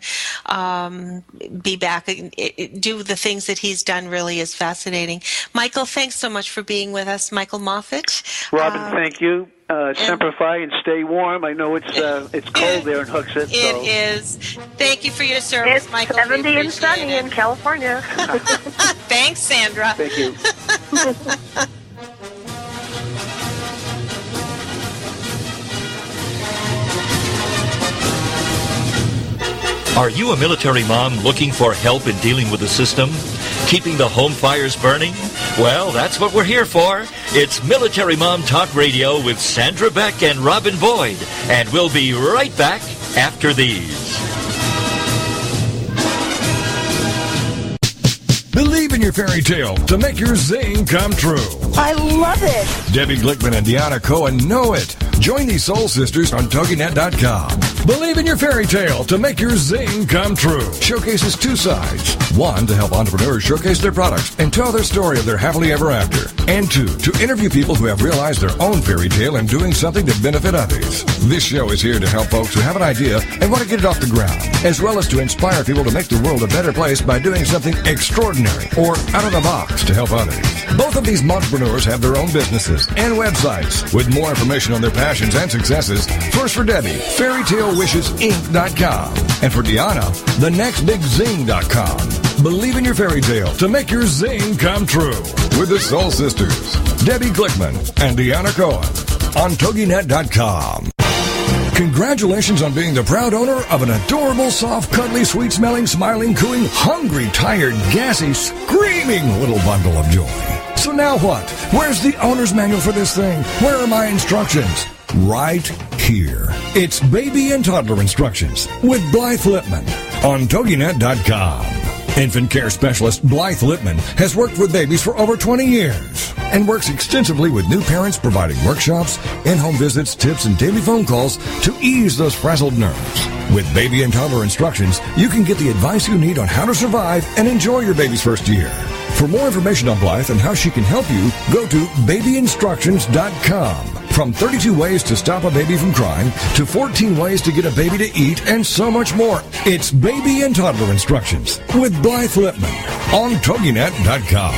be back and do the things that he's done really is fascinating. Michael, thanks so much for being with us. Michael Moffett. Robin, thank you. Semper Fi and stay warm. I know it's cold there in Hooksett. It is. Thank you for your service, it's Michael. 70 and sunny in California. Thanks, Sandra. Thank you. Are you a military mom looking for help in dealing with the system? Keeping the home fires burning? Well, that's what we're here for. It's Military Mom Talk Radio with Sandra Beck and Robin Boyd. And we'll be right back after these. Believe in your fairy tale to make your zing come true. I love it. Debbie Glickman and Deanna Cohen know it. Join these soul sisters on TogiNet.com. Believe in your fairy tale to make your zing come true. Showcases 2 sides. 1, to help entrepreneurs showcase their products and tell their story of their happily ever after. And 2, to interview people who have realized their own fairy tale and doing something to benefit others. This show is here to help folks who have an idea and want to get it off the ground, as well as to inspire people to make the world a better place by doing something extraordinary or out of the box to help others. Both of these entrepreneurs have their own businesses and websites. With more information on their passions and successes, first for Debbie, FairyTaleWishesInc.com. And for Deanna, thenextbigzing.com. Believe in your fairy tale to make your zing come true. With the Soul Sisters, Debbie Glickman and Deanna Cohen on TogiNet.com. Congratulations on being the proud owner of an adorable, soft, cuddly, sweet-smelling, smiling, cooing, hungry, tired, gassy, screaming little bundle of joy. So now what? Where's the owner's manual for this thing? Where are my instructions? Right here. It's Baby and Toddler Instructions with Blythe Lipman on TogiNet.com. Infant care specialist Blythe Lipman has worked with babies for over 20 years and works extensively with new parents, providing workshops, in-home visits, tips, and daily phone calls to ease those frazzled nerves. With Baby and Toddler Instructions, you can get the advice you need on how to survive and enjoy your baby's first year. For more information on Blythe and how she can help you, go to babyinstructions.com. From 32 ways to stop a baby from crying to 14 ways to get a baby to eat and so much more. It's Baby and Toddler Instructions with Blythe Lipman on TogiNet.com.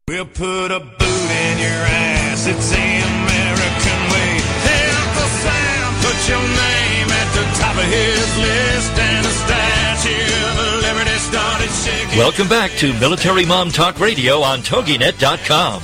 We'll put a boot in your ass. It's the American way. Hey, Uncle Sam, put your name at the top of his list, and the Statue of Liberty started shaking. Welcome back to Military Mom Talk Radio on TogiNet.com.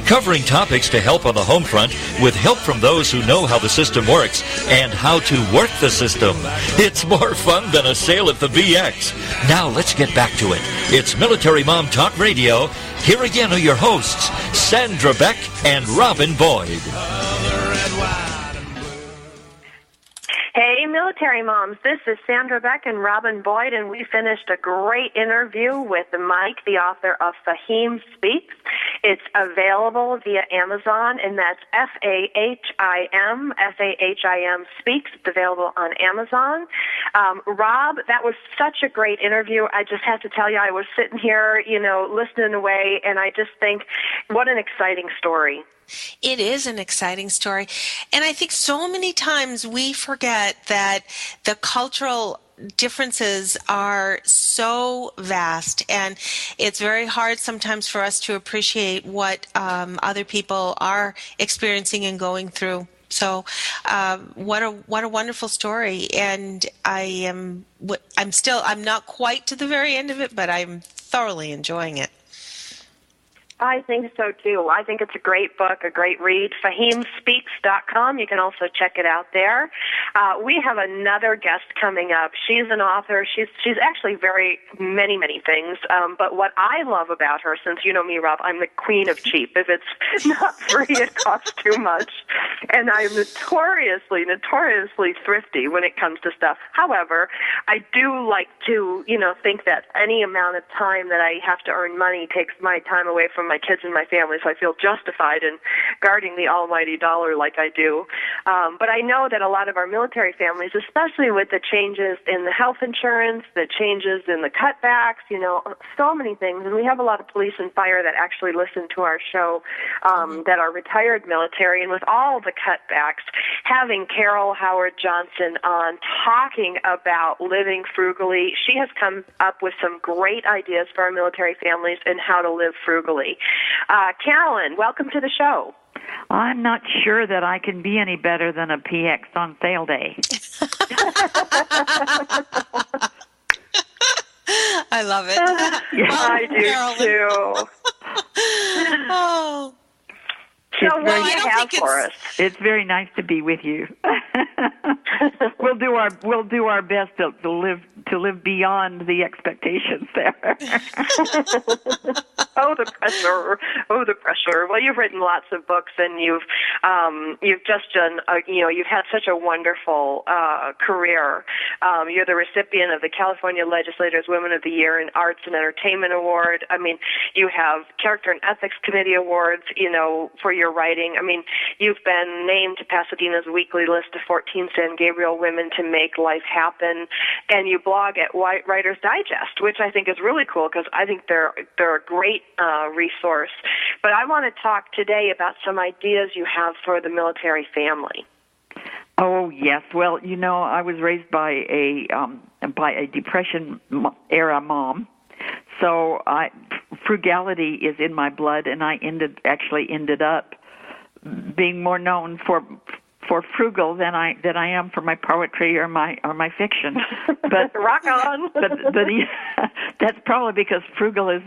Covering topics to help on the home front with help from those who know how the system works and how to work the system. It's more fun than a sale at the BX. Now let's get back to it. It's Military Mom Talk Radio. Here again are your hosts, Sandra Beck and Robin Boyd. Hey, military moms, this is Sandra Beck and Robin Boyd, and we finished a great interview with Mike, the author of FAHIM Speaks. It's available via Amazon, and that's FAHIM Speaks. It's available on Amazon. Rob, that was such a great interview. I just have to tell you, I was sitting here, listening away, and I just think, what an exciting story. It is an exciting story. And I think so many times we forget that the cultural differences are so vast, and it's very hard sometimes for us to appreciate what other people are experiencing and going through. So what a wonderful story. And I'm not quite to the very end of it, but I'm thoroughly enjoying it. I think so, too. I think it's a great book, a great read. FAHIMSpeaks.com. You can also check it out there. We have another guest coming up. She's an author. She's actually very many things. But what I love about her, since you know me, Rob, I'm the queen of cheap. If it's not free, it costs too much. And I'm notoriously thrifty when it comes to stuff. However, I do like to, think that any amount of time that I have to earn money takes my time away from my kids and my family, so I feel justified in guarding the almighty dollar like I do. But I know that a lot of our military families, especially with the changes in the health insurance, the changes in the cutbacks, so many things, and we have a lot of police and fire that actually listen to our show that are retired military, and with all the cutbacks, having Carol Howard Johnson on talking about living frugally, she has come up with some great ideas for our military families and how to live frugally. Carolyn, welcome to the show. I'm not sure that I can be any better than a PX on sale day. I love it. I do, too. Oh. So what do you have for us? It's very nice to be with you. We'll do our best to live beyond the expectations there. Oh, the pressure. Well, you've written lots of books, and you've just done, you've had such a wonderful career. You're the recipient of the California Legislators Women of the Year in Arts and Entertainment Award. I mean, you have Character and Ethics Committee Awards, for your writing. I mean, you've been named to Pasadena's weekly list of 14 San Gabriel women to make life happen, and you blog at White Writers Digest, which I think is really cool because I think they're a great resource. But I want to talk today about some ideas you have for the military family. Oh yes, well, I was raised by a Depression era mom, so frugality is in my blood, and I ended up being more known for frugal than I am for my poetry or my fiction. But rock on. but that's probably because frugal is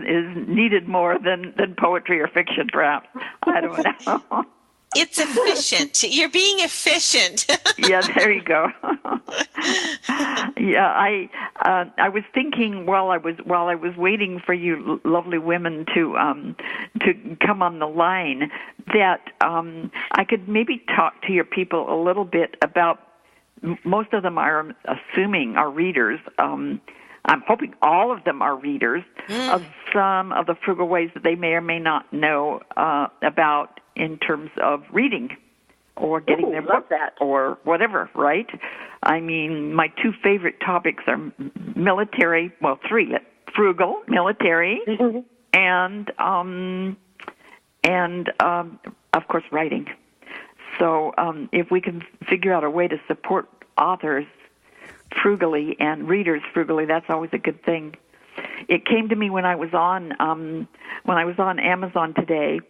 needed more than poetry or fiction, perhaps. I don't know. It's efficient. You're being efficient. Yeah, there you go. Yeah, I was thinking while I was waiting for you lovely women to come on the line that I could maybe talk to your people a little bit about. Most of them are assuming are readers. I'm hoping all of them are readers of some of the frugal ways that they may or may not know about in terms of reading or getting their book or whatever, right? I mean, my two favorite topics are military, well, three, frugal, military, and of course, writing. So if we can figure out a way to support authors frugally and readers frugally, that's always a good thing. It came to me when I was on Amazon today.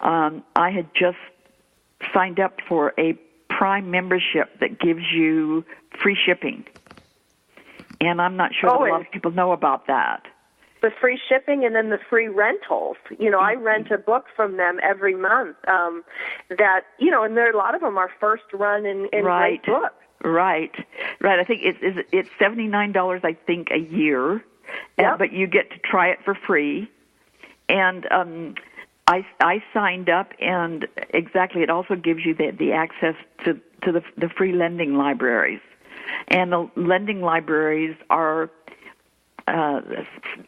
I had just signed up for a Prime membership that gives you free shipping, and I'm not sure that a lot of people know about that. The free shipping and then the free rentals. You know, I rent a book from them every month. That and there a lot of them are first run in great books. Right. I think it's $79, I think, a year, but you get to try it for free. And I signed up, and exactly, it also gives you the access to the free lending libraries, and the lending libraries are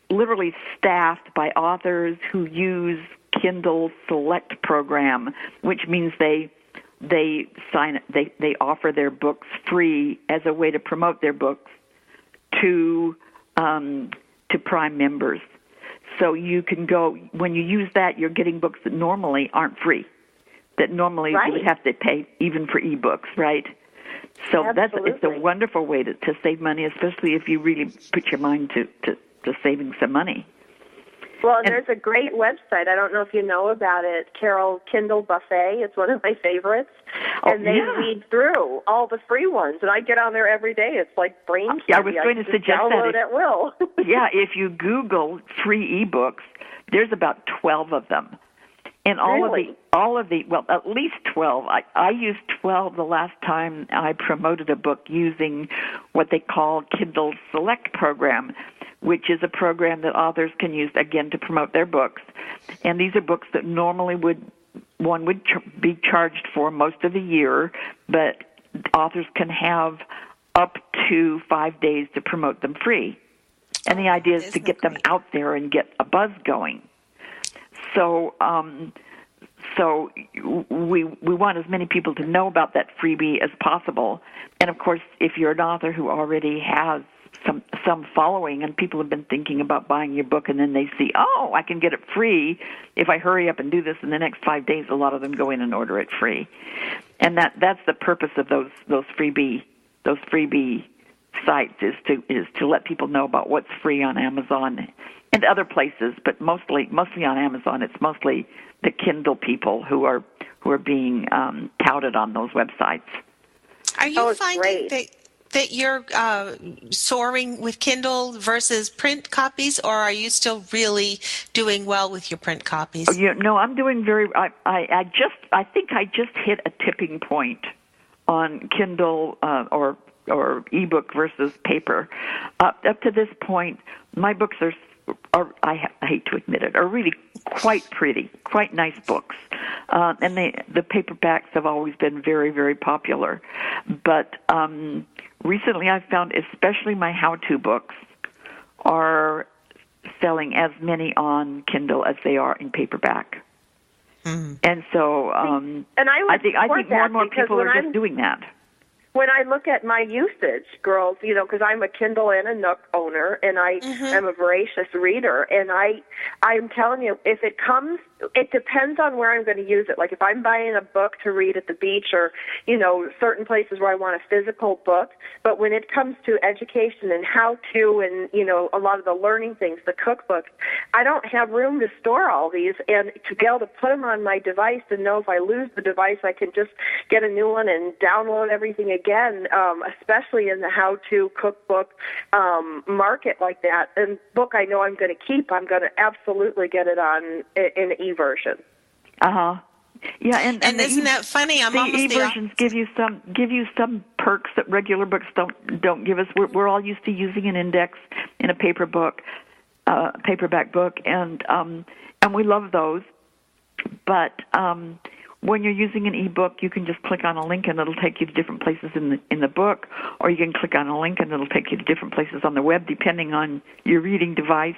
literally staffed by authors who use Kindle Select program, which means they offer their books free as a way to promote their books to Prime members. So you can go, when you use that, you're getting books that normally aren't free, that normally you would have to pay even for ebooks, right? So it's a wonderful way to save money, especially if you really put your mind to saving some money. Well, and there's a great website. I don't know if you know about it, Carol Kindle Buffet. It's one of my favorites. And they read through all the free ones. And I get on there every day. It's like brain candy. I was going to suggest download at will. Yeah, if you Google free ebooks, there's about 12 of them. And all of the, well, at least 12. I used 12 the last time I promoted a book using what they call Kindle Select program, which is a program that authors can use, again, to promote their books. And these are books that normally one would be charged for most of the year, but authors can have up to 5 days to promote them free. And the idea is to get them out there and get a buzz going. So we want as many people to know about that freebie as possible. And, of course, if you're an author who already has some following and people have been thinking about buying your book and then they see, oh, I can get it free if I hurry up and do this in the next 5 days, a lot of them go in and order it free. And that's the purpose of those freebie sites is to let people know about what's free on Amazon and other places, but mostly on Amazon. It's mostly the Kindle people who are being touted on those websites. Are you finding that you're soaring with Kindle versus print copies, or are you still really doing well with your print copies? No, I'm doing very. I think I just hit a tipping point on Kindle or ebook versus paper. Up to this point, my books are I hate to admit it, are really quite pretty, quite nice books. And the paperbacks have always been very, very popular. But recently I've found especially my how-to books are selling as many on Kindle as they are in paperback. And so I think more and more people are just doing that. When I look at my usage, girls, because I'm a Kindle and a Nook owner, and I am a voracious reader, and I'm telling you, if it comes It depends on where I'm going to use it. Like if I'm buying a book to read at the beach or, certain places where I want a physical book. But when it comes to education and how to and, a lot of the learning things, the cookbook, I don't have room to store all these. And to be able to put them on my device and know if I lose the device, I can just get a new one and download everything again, especially in the how-to cookbook market like that. And book I know I'm going to keep, I'm going to absolutely get it on in e-version. Yeah, and isn't that funny? The e-versions give you some perks that regular books don't give us. We're all used to using an index in a paperback book, and we love those. But when you're using an e-book, you can just click on a link and it'll take you to different places in the book, or you can click on a link and it'll take you to different places on the web, depending on your reading device.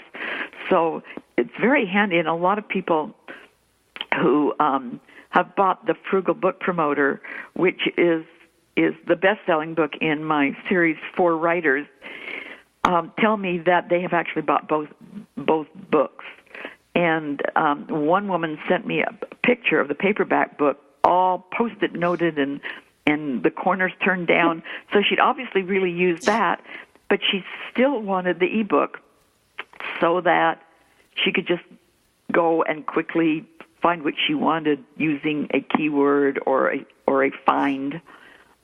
So it's very handy, and a lot of people who have bought the Frugal Book Promoter, which is the best-selling book in my series for writers, tell me that they have actually bought both books. And one woman sent me a picture of the paperback book, all Post-it noted and the corners turned down. So she'd obviously really used that, but she still wanted the ebook so that she could just go and quickly find what she wanted using a keyword or a find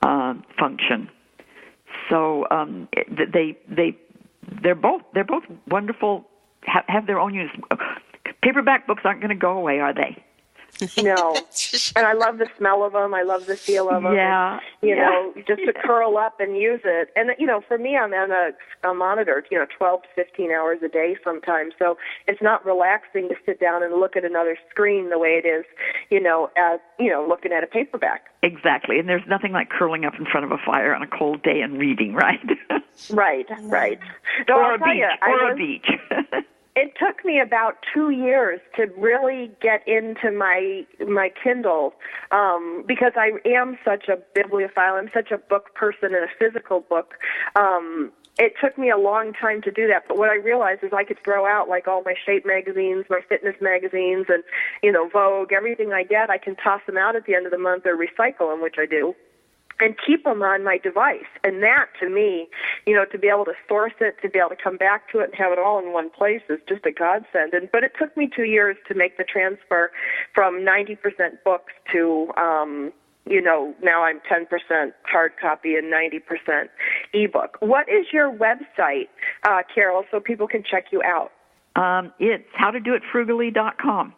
function. So they're both wonderful. Have their own use. Paperback books aren't going to go away, are they? No. And I love the smell of them. I love the feel of them. Yeah. And, just to curl up and use it. And, for me, I'm on a monitor, 12 to 15 hours a day sometimes. So it's not relaxing to sit down and look at another screen the way it is, looking at a paperback. Exactly. And there's nothing like curling up in front of a fire on a cold day and reading, right? Right. So or a beach. It took me about 2 years to really get into my Kindle because I am such a bibliophile. I'm such a book person and a physical book. It took me a long time to do that, but what I realized is I could throw out like all my Shape magazines, my fitness magazines, and Vogue, everything I get. I can toss them out at the end of the month or recycle them, which I do, and keep them on my device. And that, to me, to be able to source it, to be able to come back to it and have it all in one place is just a godsend. But it took me 2 years to make the transfer from 90% books to, now I'm 10% hard copy and 90% ebook. What is your website, Carol, so people can check you out? It's howtodoitfrugally.com.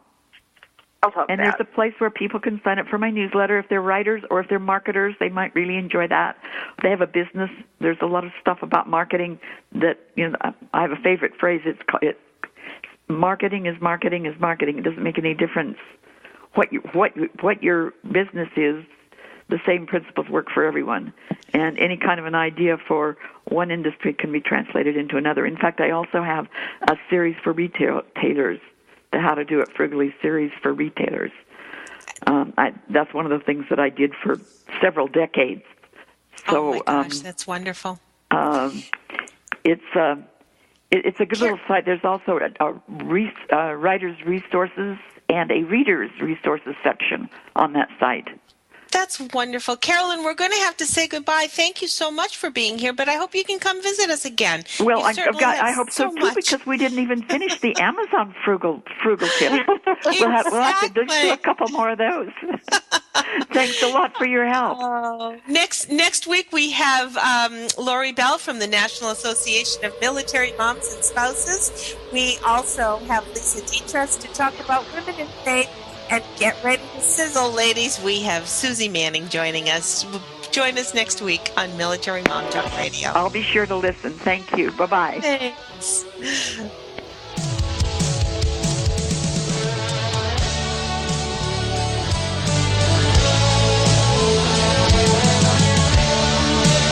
And there's a place where people can sign up for my newsletter. If they're writers or if they're marketers, they might really enjoy that. They have a business. There's a lot of stuff about marketing that, I have a favorite phrase. Marketing is marketing is marketing. It doesn't make any difference what your business is. The same principles work for everyone. And any kind of an idea for one industry can be translated into another. In fact, I also have a series for retailers, the How to Do It Frugally series for retailers. That's one of the things that I did for several decades. So, oh my gosh, that's wonderful. It's a good little site. There's also a writer's resources and a reader's resources section on that site. That's wonderful. Carolyn, we're going to have to say goodbye. Thank you so much for being here, but I hope you can come visit us again. Well, I hope so too, because we didn't even finish the Amazon frugal tip. We'll have to do a couple more of those. Thanks a lot for your help. Next week we have Lori Bell from the National Association of Military Moms and Spouses. We also have Lisa Dietrich to talk about women in faith. And get ready to sizzle, ladies. We have Susie Manning joining us. Join us next week on Military Mom Talk Radio. I'll be sure to listen. Thank you. Bye-bye. Thanks.